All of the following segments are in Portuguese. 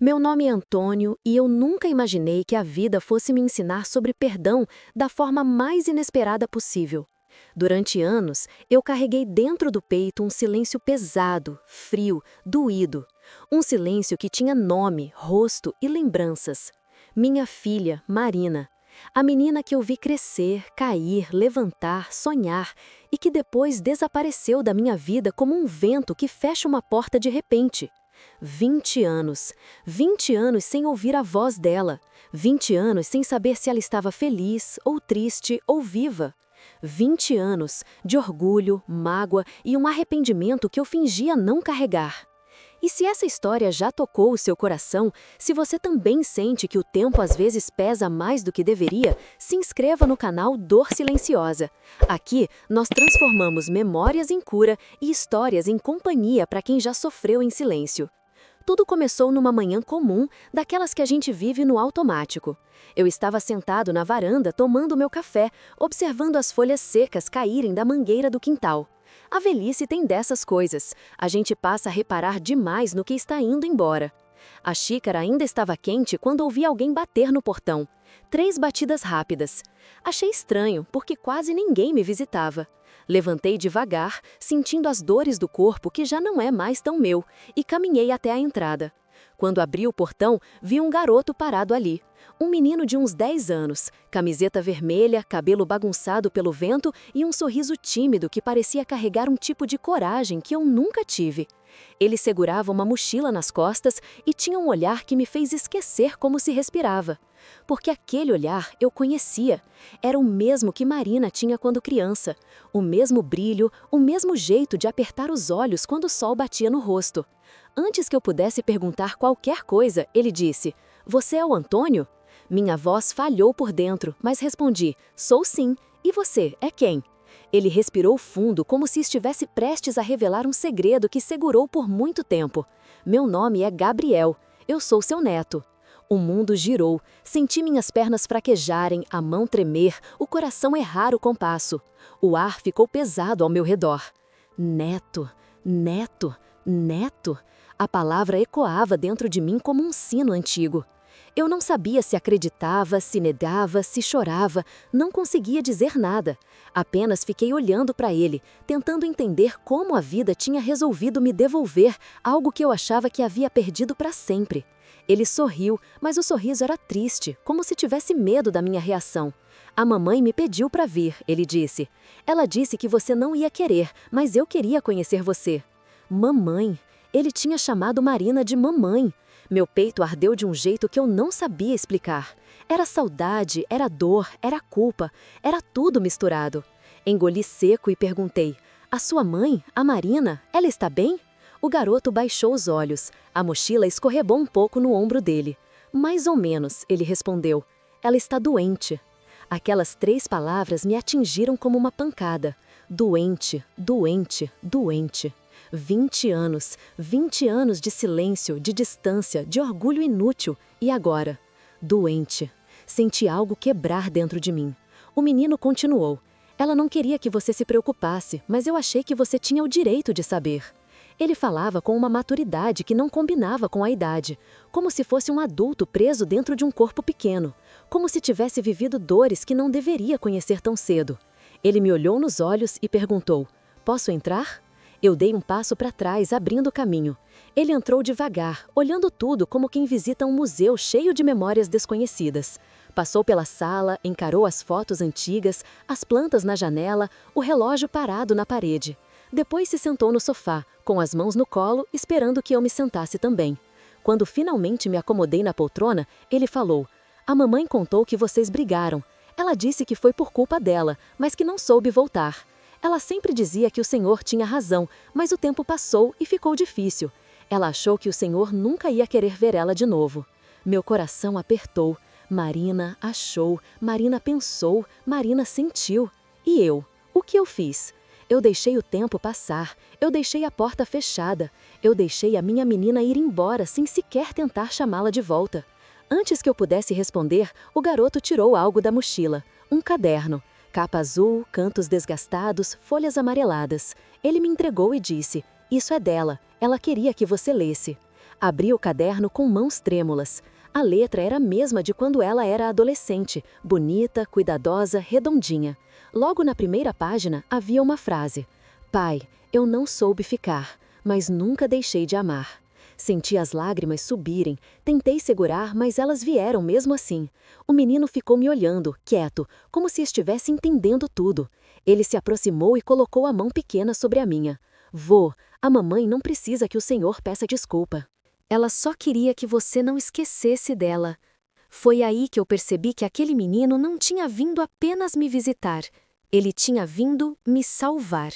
Meu nome é Antônio e eu nunca imaginei que a vida fosse me ensinar sobre perdão da forma mais inesperada possível. Durante anos, eu carreguei dentro do peito um silêncio pesado, frio, doído. Um silêncio que tinha nome, rosto e lembranças. Minha filha, Marina. A menina que eu vi crescer, cair, levantar, sonhar e que depois desapareceu da minha vida como um vento que fecha uma porta de repente. 20 anos. 20 anos sem ouvir a voz dela. 20 anos sem saber se ela estava feliz, ou triste, ou viva. 20 anos de orgulho, mágoa e um arrependimento que eu fingia não carregar. E se essa história já tocou o seu coração, se você também sente que o tempo às vezes pesa mais do que deveria, se inscreva no canal Dor Silenciosa. Aqui, nós transformamos memórias em cura e histórias em companhia para quem já sofreu em silêncio. Tudo começou numa manhã comum, daquelas que a gente vive no automático. Eu estava sentado na varanda tomando meu café, observando as folhas secas caírem da mangueira do quintal. A velhice tem dessas coisas. A gente passa a reparar demais no que está indo embora. A xícara ainda estava quente quando ouvi alguém bater no portão. 3 batidas rápidas. Achei estranho, porque quase ninguém me visitava. Levantei devagar, sentindo as dores do corpo que já não é mais tão meu, e caminhei até a entrada. Quando abri o portão, vi um garoto parado ali. Um menino de uns 10 anos, camiseta vermelha, cabelo bagunçado pelo vento e um sorriso tímido que parecia carregar um tipo de coragem que eu nunca tive. Ele segurava uma mochila nas costas e tinha um olhar que me fez esquecer como se respirava. Porque aquele olhar eu conhecia. Era o mesmo que Marina tinha quando criança. O mesmo brilho, o mesmo jeito de apertar os olhos quando o sol batia no rosto. Antes que eu pudesse perguntar qualquer coisa, ele disse: "Você é o Antônio?" Minha voz falhou por dentro, mas respondi: "Sou sim. E você, é quem?" Ele respirou fundo, como se estivesse prestes a revelar um segredo que segurou por muito tempo. "Meu nome é Gabriel. Eu sou seu neto." O mundo girou. Senti minhas pernas fraquejarem, a mão tremer, o coração errar o compasso. O ar ficou pesado ao meu redor. Neto, neto, neto. A palavra ecoava dentro de mim como um sino antigo. Eu não sabia se acreditava, se negava, se chorava, não conseguia dizer nada. Apenas fiquei olhando para ele, tentando entender como a vida tinha resolvido me devolver algo que eu achava que havia perdido para sempre. Ele sorriu, mas o sorriso era triste, como se tivesse medo da minha reação. "A mamãe me pediu para vir", ele disse. "Ela disse que você não ia querer, mas eu queria conhecer você." Mamãe. Ele tinha chamado Marina de mamãe. Meu peito ardeu de um jeito que eu não sabia explicar. Era saudade, era dor, era culpa, era tudo misturado. Engoli seco e perguntei: "A sua mãe, a Marina, ela está bem?" O garoto baixou os olhos. A mochila escorregou um pouco no ombro dele. "Mais ou menos", ele respondeu. "Ela está doente." Aquelas 3 palavras me atingiram como uma pancada. Doente, doente, doente. 20 anos de silêncio, de distância, de orgulho inútil. E agora? Doente. Senti algo quebrar dentro de mim. O menino continuou: "Ela não queria que você se preocupasse, mas eu achei que você tinha o direito de saber." Ele falava com uma maturidade que não combinava com a idade, como se fosse um adulto preso dentro de um corpo pequeno, como se tivesse vivido dores que não deveria conhecer tão cedo. Ele me olhou nos olhos e perguntou: "Posso entrar?" Eu dei um passo para trás, abrindo o caminho. Ele entrou devagar, olhando tudo como quem visita um museu cheio de memórias desconhecidas. Passou pela sala, encarou as fotos antigas, as plantas na janela, o relógio parado na parede. Depois se sentou no sofá, com as mãos no colo, esperando que eu me sentasse também. Quando finalmente me acomodei na poltrona, ele falou: "A mamãe contou que vocês brigaram. Ela disse que foi por culpa dela, mas que não soube voltar. Ela sempre dizia que o Senhor tinha razão, mas o tempo passou e ficou difícil. Ela achou que o Senhor nunca ia querer ver ela de novo." Meu coração apertou. Marina achou, Marina pensou, Marina sentiu. E eu? O que eu fiz? Eu deixei o tempo passar, eu deixei a porta fechada, eu deixei a minha menina ir embora sem sequer tentar chamá-la de volta. Antes que eu pudesse responder, o garoto tirou algo da mochila, um caderno. Capa azul, cantos desgastados, folhas amareladas. Ele me entregou e disse: "Isso é dela. Ela queria que você lesse." Abri o caderno com mãos trêmulas. A letra era a mesma de quando ela era adolescente, bonita, cuidadosa, redondinha. Logo na primeira página havia uma frase: Pai, eu não soube ficar, mas nunca deixei de amar. Senti as lágrimas subirem, tentei segurar, mas elas vieram mesmo assim. O menino ficou me olhando, quieto, como se estivesse entendendo tudo. Ele se aproximou e colocou a mão pequena sobre a minha. Vô, a mamãe não precisa que o senhor peça desculpa. Ela só queria que você não esquecesse dela. Foi aí que eu percebi que aquele menino não tinha vindo apenas me visitar. Ele tinha vindo me salvar.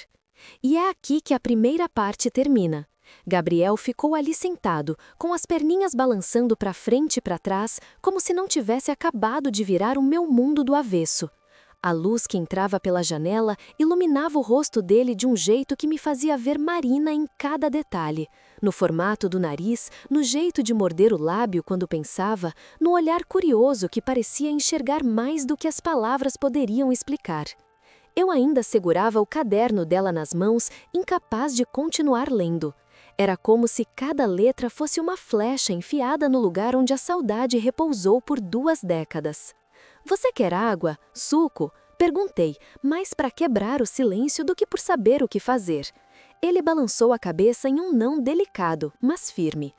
E é aqui que a primeira parte termina. Gabriel ficou ali sentado, com as perninhas balançando para frente e para trás, como se não tivesse acabado de virar o meu mundo do avesso. A luz que entrava pela janela iluminava o rosto dele de um jeito que me fazia ver Marina em cada detalhe. No formato do nariz, no jeito de morder o lábio quando pensava, no olhar curioso que parecia enxergar mais do que as palavras poderiam explicar. Eu ainda segurava o caderno dela nas mãos, incapaz de continuar lendo. Era como se cada letra fosse uma flecha enfiada no lugar onde a saudade repousou por 2 décadas. Você quer água? Suco? Perguntei, mais para quebrar o silêncio do que por saber o que fazer. Ele balançou a cabeça em um não delicado, mas firme.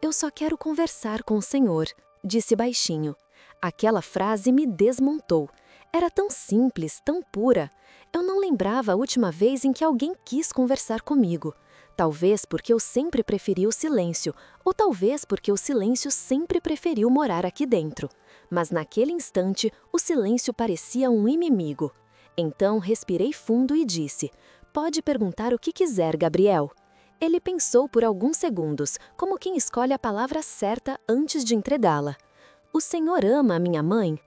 Eu só quero conversar com o senhor, disse baixinho. Aquela frase me desmontou. Era tão simples, tão pura. Eu não lembrava a última vez em que alguém quis conversar comigo. Talvez porque eu sempre preferi o silêncio, ou talvez porque o silêncio sempre preferiu morar aqui dentro. Mas naquele instante, o silêncio parecia um inimigo. Então respirei fundo e disse: Pode perguntar o que quiser, Gabriel. Ele pensou por alguns segundos, como quem escolhe a palavra certa antes de entregá-la. O senhor ama a minha mãe?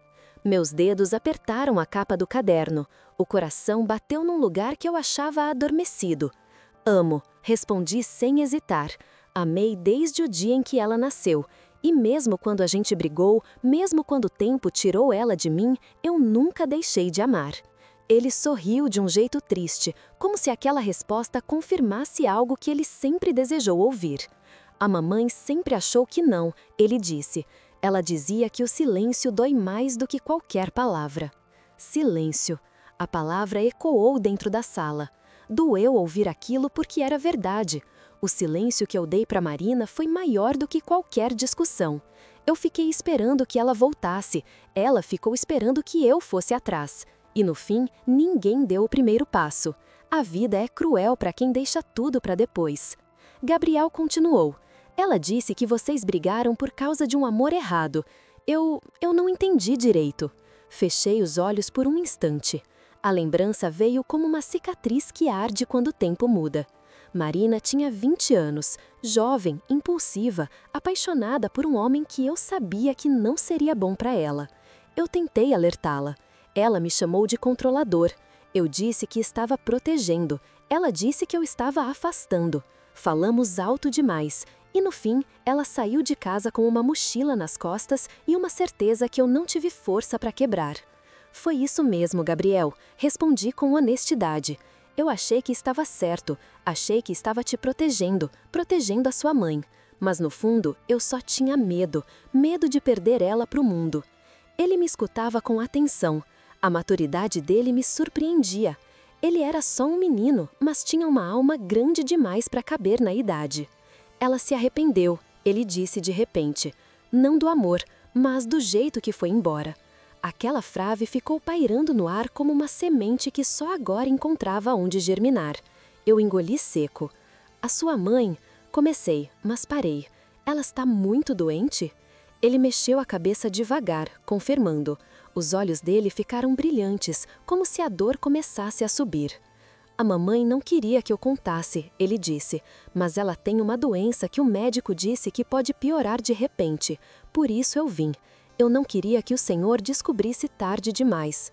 Meus dedos apertaram a capa do caderno. O coração bateu num lugar que eu achava adormecido. Amo, respondi sem hesitar. Amei desde o dia em que ela nasceu. E mesmo quando a gente brigou, mesmo quando o tempo tirou ela de mim, eu nunca deixei de amar. Ele sorriu de um jeito triste, como se aquela resposta confirmasse algo que ele sempre desejou ouvir. A mamãe sempre achou que não, ele disse. Ela dizia que o silêncio dói mais do que qualquer palavra. Silêncio. A palavra ecoou dentro da sala. Doeu ouvir aquilo porque era verdade. O silêncio que eu dei para Marina foi maior do que qualquer discussão. Eu fiquei esperando que ela voltasse. Ela ficou esperando que eu fosse atrás. E no fim, ninguém deu o primeiro passo. A vida é cruel para quem deixa tudo para depois. Gabriel continuou. Ela disse que vocês brigaram por causa de um amor errado. Eu não entendi direito. Fechei os olhos por um instante. A lembrança veio como uma cicatriz que arde quando o tempo muda. Marina tinha 20 anos, jovem, impulsiva, apaixonada por um homem que eu sabia que não seria bom para ela. Eu tentei alertá-la. Ela me chamou de controlador. Eu disse que estava protegendo. Ela disse que eu estava afastando. Falamos alto demais. E no fim, ela saiu de casa com uma mochila nas costas e uma certeza que eu não tive força para quebrar. Foi isso mesmo, Gabriel. Respondi com honestidade. Eu achei que estava certo. Achei que estava te protegendo, protegendo a sua mãe. Mas no fundo, eu só tinha medo. Medo de perder ela para o mundo. Ele me escutava com atenção. A maturidade dele me surpreendia. Ele era só um menino, mas tinha uma alma grande demais para caber na idade. Ela se arrependeu, ele disse de repente. Não do amor, mas do jeito que foi embora. Aquela frase ficou pairando no ar como uma semente que só agora encontrava onde germinar. Eu engoli seco. A sua mãe... Comecei, mas parei. Ela está muito doente? Ele mexeu a cabeça devagar, confirmando. Os olhos dele ficaram brilhantes, como se a dor começasse a subir. A mamãe não queria que eu contasse, ele disse, mas ela tem uma doença que o médico disse que pode piorar de repente. Por isso eu vim. Eu não queria que o senhor descobrisse tarde demais.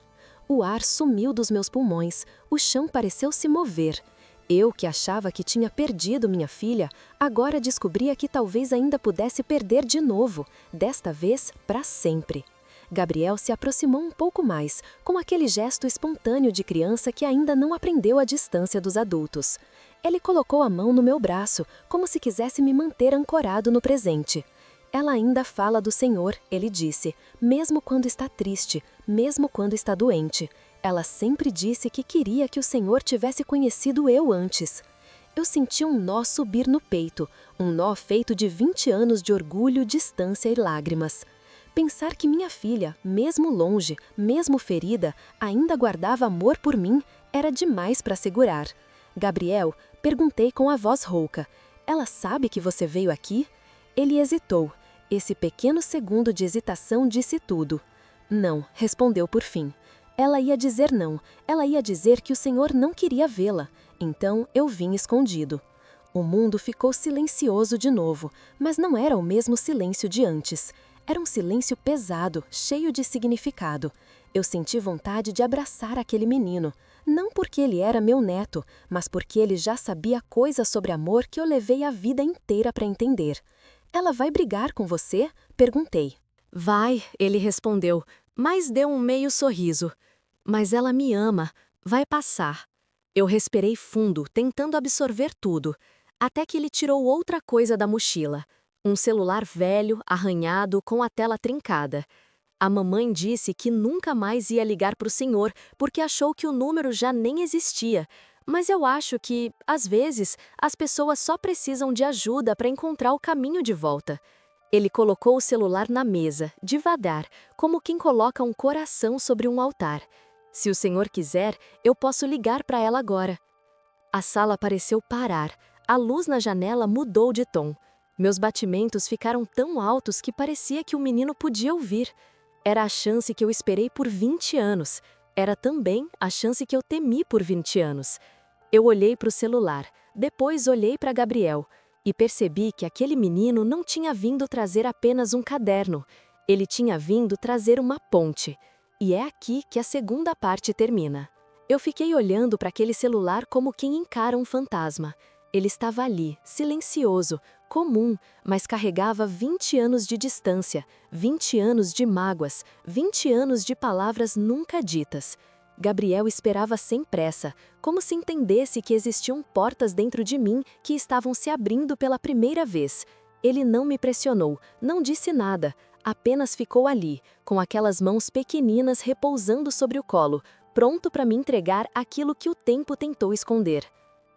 O ar sumiu dos meus pulmões, o chão pareceu se mover. Eu, que achava que tinha perdido minha filha, agora descobria que talvez ainda pudesse perder de novo, desta vez para sempre. Gabriel se aproximou um pouco mais, com aquele gesto espontâneo de criança que ainda não aprendeu a distância dos adultos. Ele colocou a mão no meu braço, como se quisesse me manter ancorado no presente. Ela ainda fala do Senhor, ele disse, mesmo quando está triste, mesmo quando está doente. Ela sempre disse que queria que o Senhor tivesse conhecido eu antes. Eu senti um nó subir no peito, um nó feito de 20 anos de orgulho, distância e lágrimas. Pensar que minha filha, mesmo longe, mesmo ferida, ainda guardava amor por mim, era demais para segurar. Gabriel, perguntei com a voz rouca, ela sabe que você veio aqui? Ele hesitou. Esse pequeno segundo de hesitação disse tudo. Não, respondeu por fim. Ela ia dizer não, ela ia dizer que o Senhor não queria vê-la. Então eu vim escondido. O mundo ficou silencioso de novo, mas não era o mesmo silêncio de antes. Era um silêncio pesado, cheio de significado. Eu senti vontade de abraçar aquele menino, não porque ele era meu neto, mas porque ele já sabia coisas sobre amor que eu levei a vida inteira para entender. Ela vai brigar com você? Perguntei. Vai, ele respondeu, mas deu um meio sorriso. Mas ela me ama, vai passar. Eu respirei fundo, tentando absorver tudo, até que ele tirou outra coisa da mochila. Um celular velho, arranhado, com a tela trincada. A mamãe disse que nunca mais ia ligar para o senhor, porque achou que o número já nem existia. Mas eu acho que, às vezes, as pessoas só precisam de ajuda para encontrar o caminho de volta. Ele colocou o celular na mesa, devagar, como quem coloca um coração sobre um altar. Se o senhor quiser, eu posso ligar para ela agora. A sala pareceu parar. A luz na janela mudou de tom. Meus batimentos ficaram tão altos que parecia que o menino podia ouvir. Era a chance que eu esperei por 20 anos. Era também a chance que eu temi por 20 anos. Eu olhei para o celular, depois olhei para Gabriel e percebi que aquele menino não tinha vindo trazer apenas um caderno. Ele tinha vindo trazer uma ponte. E é aqui que a segunda parte termina. Eu fiquei olhando para aquele celular como quem encara um fantasma. Ele estava ali, silencioso, comum, mas carregava 20 anos de distância, 20 anos de mágoas, 20 anos de palavras nunca ditas. Gabriel esperava sem pressa, como se entendesse que existiam portas dentro de mim que estavam se abrindo pela primeira vez. Ele não me pressionou, não disse nada, apenas ficou ali, com aquelas mãos pequeninas repousando sobre o colo, pronto para me entregar aquilo que o tempo tentou esconder.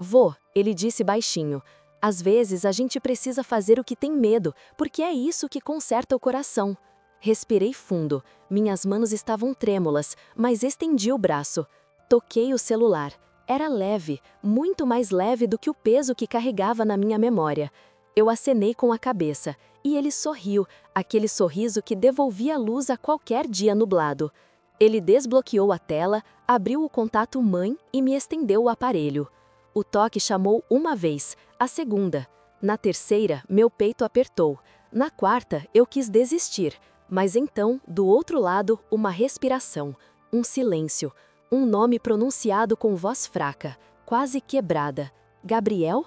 Vô, ele disse baixinho, às vezes a gente precisa fazer o que tem medo, porque é isso que conserta o coração. Respirei fundo, minhas mãos estavam trêmulas, mas estendi o braço. Toquei o celular. Era leve, muito mais leve do que o peso que carregava na minha memória. Eu acenei com a cabeça, e ele sorriu, aquele sorriso que devolvia luz a qualquer dia nublado. Ele desbloqueou a tela, abriu o contato mãe e me estendeu o aparelho. O toque chamou uma vez, a segunda. Na terceira, meu peito apertou. Na quarta, eu quis desistir. Mas então, do outro lado, uma respiração, um silêncio, um nome pronunciado com voz fraca, quase quebrada. Gabriel?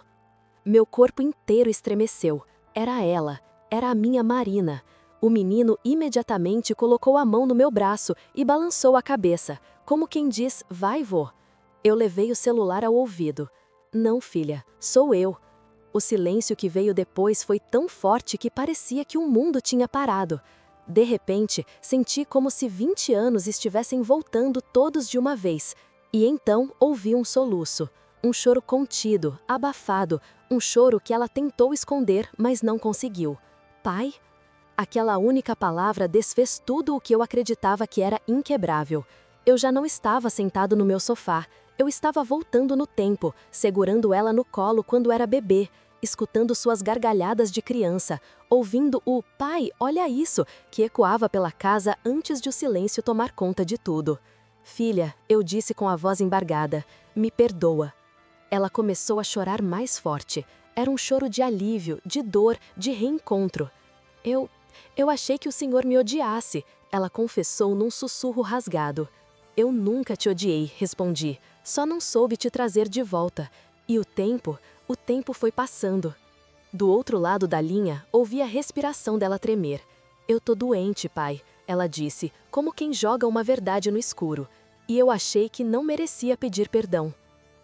Meu corpo inteiro estremeceu. Era ela, era a minha Marina. O menino imediatamente colocou a mão no meu braço e balançou a cabeça, como quem diz, vai, vô. Eu levei o celular ao ouvido. Não, filha, sou eu. O silêncio que veio depois foi tão forte que parecia que o mundo tinha parado. De repente, senti como se 20 anos estivessem voltando todos de uma vez. E então ouvi um soluço. Um choro contido, abafado, um choro que ela tentou esconder, mas não conseguiu. Pai? Aquela única palavra desfez tudo o que eu acreditava que era inquebrável. Eu já não estava sentado no meu sofá. Eu estava voltando no tempo, segurando ela no colo quando era bebê, escutando suas gargalhadas de criança, ouvindo o "pai, olha isso", que ecoava pela casa antes de o silêncio tomar conta de tudo. Filha, eu disse com a voz embargada, me perdoa. Ela começou a chorar mais forte. Era um choro de alívio, de dor, de reencontro. Eu achei que o senhor me odiasse, ela confessou num sussurro rasgado. Eu nunca te odiei, respondi, só não soube te trazer de volta. E o tempo foi passando. Do outro lado da linha, ouvi a respiração dela tremer. Eu tô doente, pai, ela disse, como quem joga uma verdade no escuro. E eu achei que não merecia pedir perdão.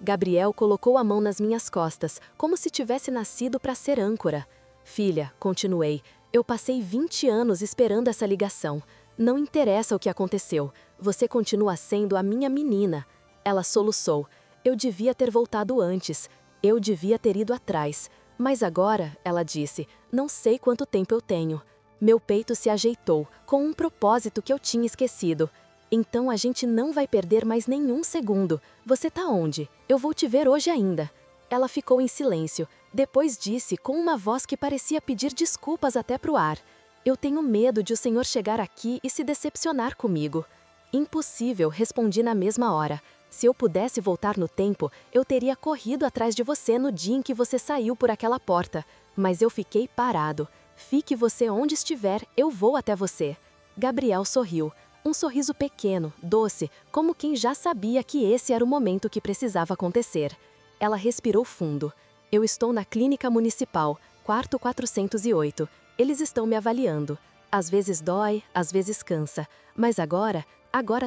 Gabriel colocou a mão nas minhas costas, como se tivesse nascido para ser âncora. Filha, continuei, eu passei 20 anos esperando essa ligação. Não interessa o que aconteceu, você continua sendo a minha menina. Ela soluçou. Eu devia ter voltado antes. Eu devia ter ido atrás. Mas agora, ela disse, não sei quanto tempo eu tenho. Meu peito se ajeitou, com um propósito que eu tinha esquecido. Então a gente não vai perder mais nenhum segundo. Você tá onde? Eu vou te ver hoje ainda. Ela ficou em silêncio. Depois disse, com uma voz que parecia pedir desculpas até pro ar. Eu tenho medo de o senhor chegar aqui e se decepcionar comigo. Impossível, respondi na mesma hora. Se eu pudesse voltar no tempo, eu teria corrido atrás de você no dia em que você saiu por aquela porta. Mas eu fiquei parado. Fique você onde estiver, eu vou até você. Gabriel sorriu. Um sorriso pequeno, doce, como quem já sabia que esse era o momento que precisava acontecer. Ela respirou fundo. Eu estou na clínica municipal, quarto 408. Eles estão me avaliando. Às vezes dói, às vezes cansa. Mas agora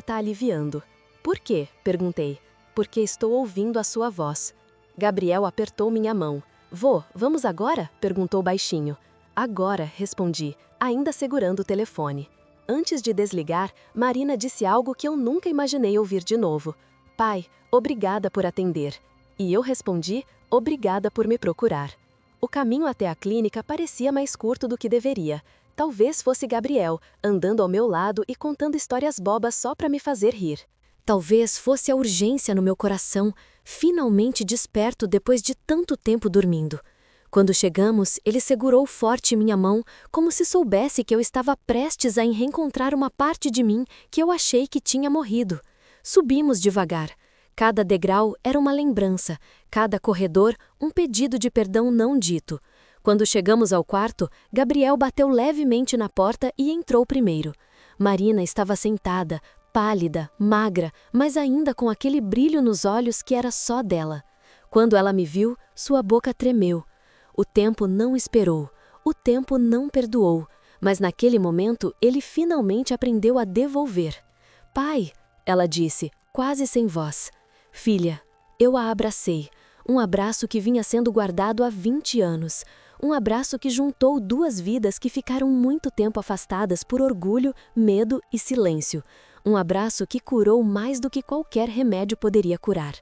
tá aliviando. Por quê? Perguntei. Porque estou ouvindo a sua voz. Gabriel apertou minha mão. Vô, vamos agora? Perguntou baixinho. Agora, respondi, ainda segurando o telefone. Antes de desligar, Marina disse algo que eu nunca imaginei ouvir de novo. Pai, obrigada por atender. E eu respondi, obrigada por me procurar. O caminho até a clínica parecia mais curto do que deveria. Talvez fosse Gabriel, andando ao meu lado e contando histórias bobas só para me fazer rir. Talvez fosse a urgência no meu coração, finalmente desperto depois de tanto tempo dormindo. Quando chegamos, ele segurou forte minha mão, como se soubesse que eu estava prestes a reencontrar uma parte de mim que eu achei que tinha morrido. Subimos devagar. Cada degrau era uma lembrança, cada corredor um pedido de perdão não dito. Quando chegamos ao quarto, Gabriel bateu levemente na porta e entrou primeiro. Marina estava sentada, pálida, magra, mas ainda com aquele brilho nos olhos que era só dela. Quando ela me viu, sua boca tremeu. O tempo não esperou, o tempo não perdoou, mas naquele momento ele finalmente aprendeu a devolver. Pai, ela disse, quase sem voz. Filha, eu a abracei, um abraço que vinha sendo guardado há 20 anos, um abraço que juntou duas vidas que ficaram muito tempo afastadas por orgulho, medo e silêncio, um abraço que curou mais do que qualquer remédio poderia curar.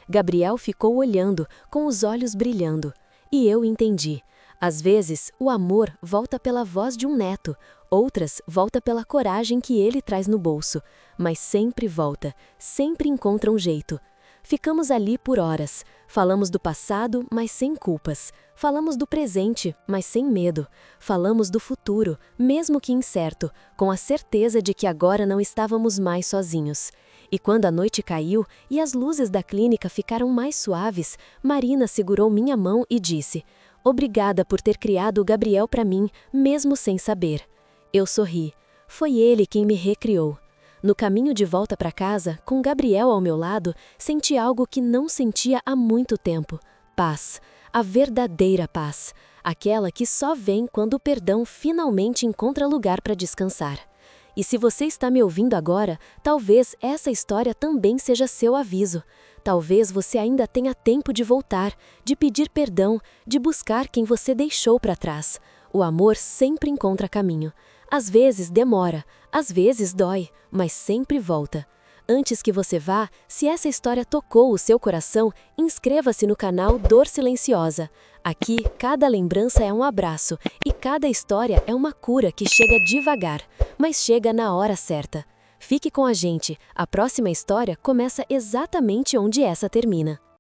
Gabriel ficou olhando, com os olhos brilhando. E eu entendi. Às vezes, o amor volta pela voz de um neto, outras volta pela coragem que ele traz no bolso. Mas sempre volta, sempre encontra um jeito. Ficamos ali por horas. Falamos do passado, mas sem culpas. Falamos do presente, mas sem medo. Falamos do futuro, mesmo que incerto, com a certeza de que agora não estávamos mais sozinhos. E quando a noite caiu e as luzes da clínica ficaram mais suaves, Marina segurou minha mão e disse: obrigada por ter criado o Gabriel para mim, mesmo sem saber. Eu sorri. Foi ele quem me recriou. No caminho de volta para casa, com Gabriel ao meu lado, senti algo que não sentia há muito tempo. Paz. A verdadeira paz. Aquela que só vem quando o perdão finalmente encontra lugar para descansar. E se você está me ouvindo agora, talvez essa história também seja seu aviso. Talvez você ainda tenha tempo de voltar, de pedir perdão, de buscar quem você deixou para trás. O amor sempre encontra caminho. Às vezes demora, às vezes dói, mas sempre volta. Antes que você vá, se essa história tocou o seu coração, inscreva-se no canal Dor Silenciosa. Aqui, cada lembrança é um abraço e cada história é uma cura que chega devagar, mas chega na hora certa. Fique com a gente, a próxima história começa exatamente onde essa termina.